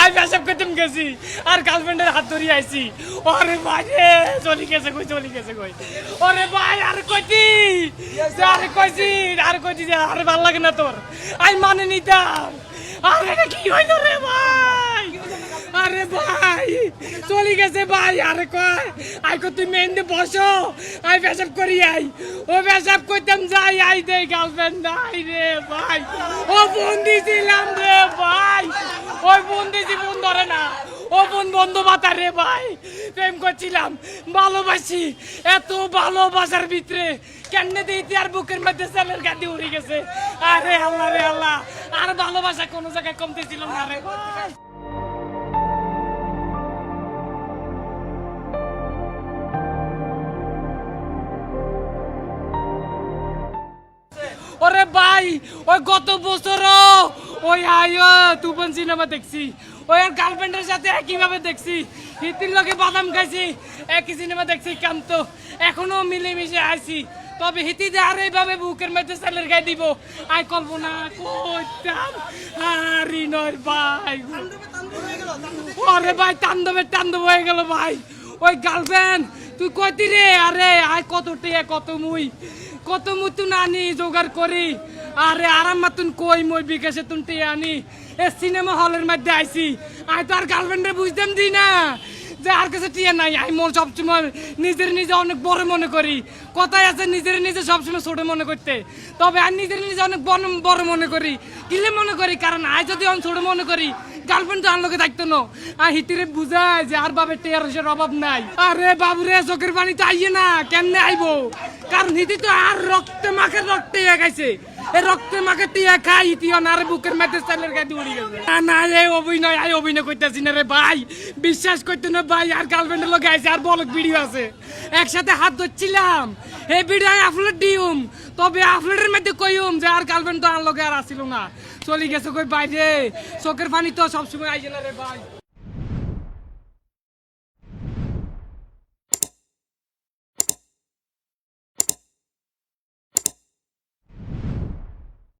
I পেশাব করতে গেছি আর গার্লফ্রেন্ডের হাত ধরে আইছি। ওরে ভাই রে চলি গেছে কই ওরে ভাই আর কইছি যে আরে ভাল লাগে না তোর আই মানে নিতাম। আরে এটা কি হইলো রে ভাই? আরে ভাই চলি গেছে ভাই। আরে কয় আই কো তুই মেন্দে বসো আই পেশাব করি আই। ও পেশাব করতাম যাই আই দে গার্লফ্রেন্ড নাই রে ভাই। ও বন্দি ছিলাম রে ভাই। ওই বন্দি জীবন ধরে না। ও বন্ধ বাতা রে ভাই। প্রেম করছিলাম ভালোবাসি এত ভালোবাসার ভিতরে কেমনে দিতে আর বুকের মধ্যে সেলের গাদি উড়ে গেছে। আরে আল্লাহ রে আল্লাহ আর ভালোবাসা কোনো জায়গায় কমতে ছিল না রে ভাই। ওরে ভাই ওই গত বছর ওই আয়ো তুফান সিনেমা দেখছি। ওই আর গার্লফ্রেন্ডের সাথে একইভাবে দেখছি। হিতির লগে বাদাম খাইছি একই সিনেমা দেখছি কান্ত এখনো মিলেমিশে আইছি। তবে হিতি যে আর এইভাবে বুকের মধ্যে সেলের গায়ে দিব আই কল্পনা করতাম আরি নয় ভাই। ওরে ভাই তাণ্ডব হয়ে গেল ভাই। ওই গার্লফ্রেন্ড তুই কইতি রে? আরে আই কত টিয়া কত মুই তুই নানি জোগাড় করি। আরে আরাম মাতুন কই মই বিকাশে তুন টিয়া আনি এ সিনেমা হলের মধ্যে আইছি। আই তো আর গার্লফ্রেন্ডে বুঝতাম দি না যে আর কাছে টিয়া নাই। আমি মোর সবসময় নিজে অনেক বড় মনে করি। কথাই আছে নিজে সবসময় ছোট মনে করতে। তবে আর নিজে অনেক বড় মনে করি। কিলে মনে করি কারণ আই যদি আমি ছোট মনে করি গার্লফ্রেন্ড তো আমার লোকে থাকতো না। আর হিতিরে বুঝায় যে আর বাবে টেয়ারের অভাব নাই। আরে বাবুরে চোখের পানি তো আইয়ে না কেমনে আইবো? কারণ হিতি তো আর রক্তে খাইছে। এই রক্তে মাখে টিয়া খাই ইতিও না রে বুকের মধ্যে সেলের গায়ে উড়ে গেছে। না এই অভিনয় করতেছি না রে ভাই। বিশ্বাস করতে না ভাই আর গার্লফ্রেন্ডের লোক আইছে আর বলক ভিডিও আছে একসাথে হাত ধরছিলাম। এই ভিডিও আপলোড দিউম তবে আপলোডের মধ্যে কইম যে আর গার্লফ্রেন্ড তো আর লোকে আর আসিল না চলে গেছে কই বাইরে। চোখের পানি তো সবসময় আইছে না রে ভাই।